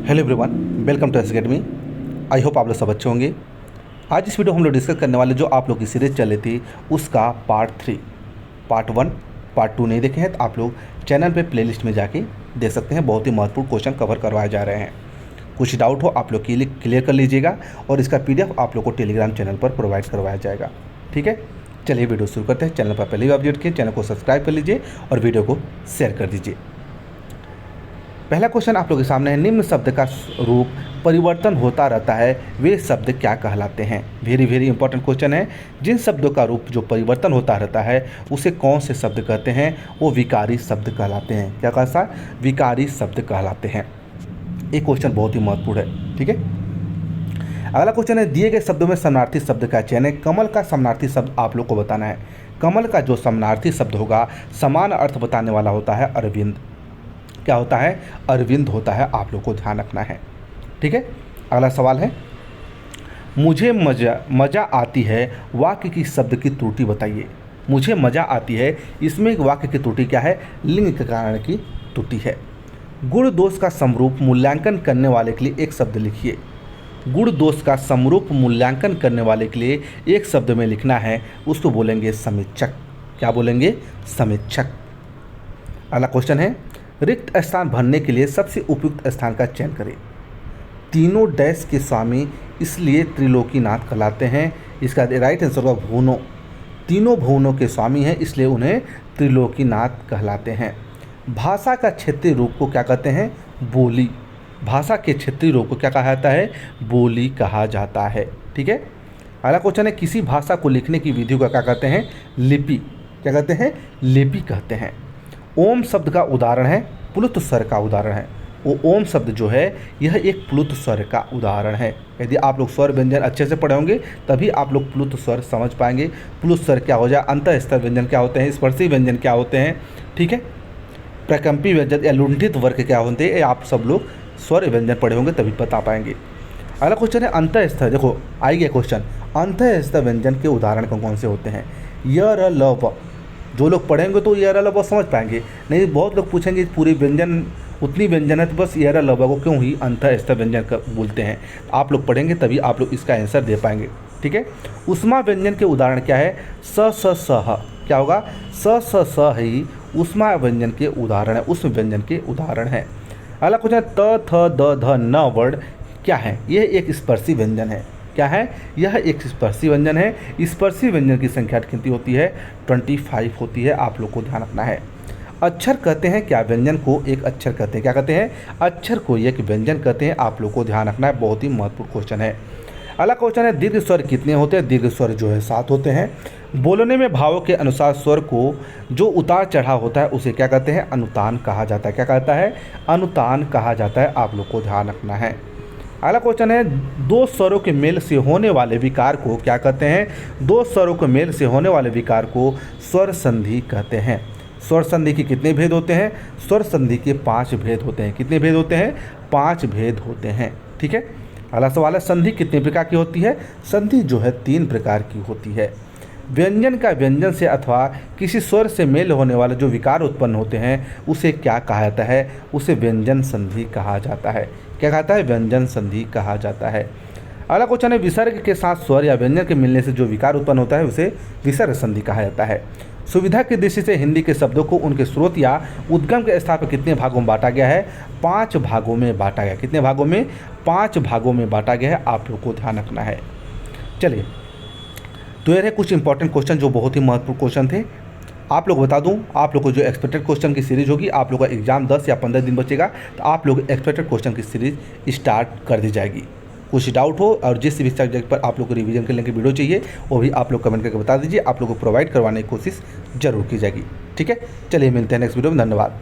Hello everyone, welcome to S academy. I hope आप लोग सब अच्छे होंगे। आज इस वीडियो हम लोग डिस्कस करने वाले जो आप लोग की सीरीज़ चल रही थी उसका पार्ट 3, पार्ट 1, पार्ट 2 नहीं देखे हैं तो आप लोग चैनल पे प्लेलिस्ट में जाके देख सकते हैं। बहुत ही महत्वपूर्ण क्वेश्चन कवर करवाए जा रहे हैं। कुछ डाउट हो आप लोग के लिए क्लियर कर लीजिएगा और इसका PDF आप लोग को टेलीग्राम चैनल पर प्रोवाइड करवाया जाएगा। ठीक है, चलिए वीडियो शुरू करते हैं। चैनल पर पहले भी अपडेट किए, चैनल को सब्सक्राइब कर लीजिए और वीडियो को शेयर कर दीजिए। पहला क्वेश्चन आप लोग के सामने है, निम्न शब्द का रूप परिवर्तन होता रहता है, वे शब्द क्या कहलाते हैं। वेरी इंपॉर्टेंट क्वेश्चन है। जिन शब्दों का रूप जो परिवर्तन होता रहता है उसे कौन से शब्द कहते हैं, वो विकारी शब्द कहलाते हैं। क्या कहता है? विकारी शब्द कहलाते हैं। ये क्वेश्चन बहुत ही महत्वपूर्ण है। ठीक है, अगला क्वेश्चन है, दिए गए शब्दों में समानार्थी शब्द का चयन है। कमल का समानार्थी शब्द आप लोग को बताना है। कमल का जो समानार्थी शब्द होगा समान अर्थ बताने वाला होता है अरविंद। क्या होता है? अरविंद होता है। आप लोग को ध्यान रखना है। ठीक है, अगला सवाल है, मुझे मज़ा आती है वाक्य की शब्द की त्रुटि बताइए। मुझे मज़ा आती है, इसमें एक वाक्य की त्रुटि क्या है? लिंग के कारण की त्रुटि है। गुण दोष का समरूप मूल्यांकन करने वाले के लिए एक शब्द लिखिए। गुण दोष का समरूप मूल्यांकन करने वाले के लिए एक शब्द में लिखना है, उसको बोलेंगे समीक्षक। क्या बोलेंगे? समीक्षक। अगला क्वेश्चन है, रिक्त स्थान भरने के लिए सबसे उपयुक्त स्थान का चयन करें। तीनों डैश के स्वामी इसलिए त्रिलोकीनाथ कहलाते हैं। इसका राइट आंसर होगा भुवनों। तीनों भुवनों के स्वामी हैं इसलिए उन्हें त्रिलोकीनाथ कहलाते हैं। भाषा का क्षेत्रीय रूप को क्या कहते हैं? बोली। भाषा के क्षेत्रीय रूप को क्या कहा जाता है? बोली कहा जाता है। ठीक है, अगला क्वेश्चन है, किसी भाषा को लिखने की विधि को क्या कहते हैं? लिपि। क्या कहते हैं? लिपि कहते हैं। ओम शब्द का उदाहरण है, प्लुत स्वर का उदाहरण है। वो ओम शब्द जो है यह एक प्लुत स्वर का उदाहरण है। यदि आप लोग स्वर व्यंजन अच्छे से पढ़े होंगे तभी आप लोग प्लुत स्वर समझ पाएंगे। प्लुत स्वर क्या हो जाए, अंतः स्तर व्यंजन क्या होते हैं, स्पर्शी व्यंजन क्या होते हैं। ठीक है, प्रकंपी व्यंजन या लुंठित वर्ग क्या होते हैं, आप सब लोग स्वर व्यंजन पढ़े होंगे तभी बता पाएंगे। अगला क्वेश्चन है, अंतः स्तर। देखो आई गया क्वेश्चन, अंतः स्तर व्यंजन के उदाहरण कौन कौन से होते हैं? य र ल व। जो लोग पढ़ेंगे तो ये ल व समझ पाएंगे। नहीं, बहुत लोग पूछेंगे पूरी व्यंजन उतनी व्यंजन है तो बस ये ल व को क्यों ही अंतः स्तर व्यंजन बोलते हैं। आप लोग पढ़ेंगे तभी आप लोग इसका आंसर दे पाएंगे। ठीक है, उष्मा व्यंजन के उदाहरण क्या है? स स स ह। क्या होगा? स स स ही उष्मा व्यंजन के उदाहरण है, उष्म व्यंजन के उदाहरण है। अगला क्वेश्चन, त थ द ध न वर्ड क्या है? यह एक स्पर्शी व्यंजन है। क्या है? यह एक स्पर्शी व्यंजन है। स्पर्शी व्यंजन की संख्या कितनी होती है? 25 होती है। आप लोग को ध्यान रखना है। अक्षर कहते हैं क्या? व्यंजन को एक अक्षर कहते हैं। क्या कहते हैं? अक्षर को एक व्यंजन कहते हैं। आप लोग को ध्यान रखना है, बहुत ही महत्वपूर्ण क्वेश्चन है। अगला क्वेश्चन है, दीर्घ स्वर कितने होते हैं? दीर्घ स्वर जो है 7 होते हैं। बोलने में भावों के अनुसार स्वर को जो उतार चढ़ाव होता है उसे क्या कहते हैं? अनुतान कहा जाता है। क्या कहता है? अनुतान कहा जाता है। आप लोग को ध्यान रखना है। अगला क्वेश्चन है, दो स्वरों के मेल से होने वाले विकार को क्या कहते हैं? दो स्वरों के मेल से होने वाले विकार को स्वर संधि कहते हैं। स्वर संधि के कितने भेद होते हैं? स्वर संधि के 5 भेद होते हैं। कितने भेद होते हैं? 5 भेद होते हैं। ठीक है, अगला सवाल है, संधि कितने प्रकार की होती है? संधि जो है 3 प्रकार की होती है। व्यंजन का व्यंजन से अथवा किसी स्वर से मेल होने वाले जो विकार उत्पन्न होते हैं उसे क्या कहा जाता है? उसे व्यंजन संधि कहा जाता है। क्या कहता है? व्यंजन संधि कहा जाता है। अगला क्वेश्चन है, विसर्ग के साथ स्वर या व्यंजन के मिलने से जो विकार उत्पन्न होता है उसे विसर्ग संधि कहा जाता है। सुविधा की दृष्टि से हिंदी के शब्दों को उनके स्रोत या उद्गम के स्थान पर कितने भागों में बांटा गया है? 5 भागों में बांटा गया। कितने भागों में? 5 भागों में बांटा गया है। आप लोग को ध्यान रखना है। चलिए, तो ये रहे कुछ इंपॉर्टेंट क्वेश्चन जो बहुत ही महत्वपूर्ण क्वेश्चन थे। आप लोग बता दूं, आप लोग को जो एक्सपेक्टेड क्वेश्चन की सीरीज़ होगी, आप लोग का एग्जाम 10 या 15 दिन बचेगा तो आप लोग एक्सपेक्टेड क्वेश्चन की सीरीज़ स्टार्ट कर दी जाएगी। कुछ डाउट हो और जिस भी सब्जेक्ट पर आप लोग को रिवीजन करने की वीडियो चाहिए वो भी आप लोग कमेंट करके बता दीजिए। आप लोग को प्रोवाइड करवाने की कोशिश जरूर की जाएगी। ठीक है, चलिए मिलते हैं नेक्स्ट वीडियो में। धन्यवाद।